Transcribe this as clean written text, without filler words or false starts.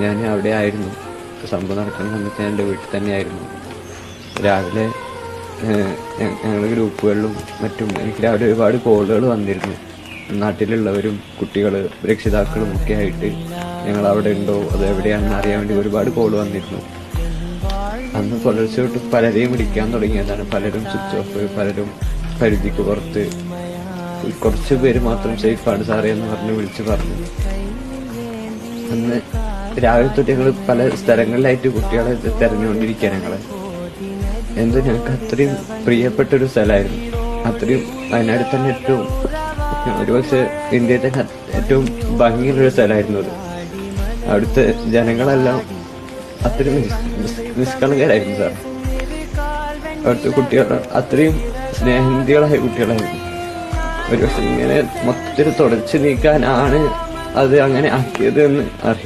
ഞാൻ അവിടെ ആയിരുന്നു. സംഭവം നടക്കുന്ന സമയത്ത് ഞാൻ എൻ്റെ വീട്ടിൽ തന്നെയായിരുന്നു. രാവിലെ ഞങ്ങൾ ഗ്രൂപ്പുകളിലും മറ്റും എനിക്ക് രാവിലെ ഒരുപാട് കോളുകൾ വന്നിരുന്നു. നാട്ടിലുള്ളവരും കുട്ടികൾ രക്ഷിതാക്കളും ഒക്കെ ആയിട്ട് ഞങ്ങൾ അവിടെ ഉണ്ടോ അത് എവിടെയാണെന്ന് അറിയാൻ വേണ്ടി ഒരുപാട് കോൾ വന്നിരുന്നു. അന്ന് പുലർച്ചെ തൊട്ട് പലരെയും വിളിക്കാൻ തുടങ്ങിയതാണ്. പലരും സ്വിച്ച് ഓഫ്, പലരും പരിധിക്ക് പുറത്ത്, കുറച്ച് പേര് മാത്രം സേഫാണ് സാറേ എന്ന് പറഞ്ഞ് വിളിച്ച് പറഞ്ഞു. അന്ന് രാവിലെ തൊട്ട് ഞങ്ങൾ പല സ്ഥലങ്ങളിലായിട്ട് കുട്ടികളെ തെരഞ്ഞുകൊണ്ടിരിക്കുക. എന്തോ ഞങ്ങൾക്ക് അത്രയും പ്രിയപ്പെട്ടൊരു സ്ഥലമായിരുന്നു. അത്രയും വയനാട് തന്നെ ഏറ്റവും ഒരുപക്ഷെ ഇന്ത്യയിൽ തന്നെ ഏറ്റവും ഭംഗിയുള്ളൊരു സ്ഥലമായിരുന്നു അത്. അവിടുത്തെ ജനങ്ങളെല്ലാം അത്രയും നിഷ്കളങ്കരായിരുന്നു സാർ. അവിടുത്തെ കുട്ടികൾ അത്രയും സ്നേഹനിധികളായ കുട്ടികളായിരുന്നു. ഒരുപക്ഷെ ഇങ്ങനെ മൊത്തത്തിൽ തുടച്ചു നീക്കാനാണ് അത് അങ്ങനെ ആക്കിയത് എന്ന് അറിയാം.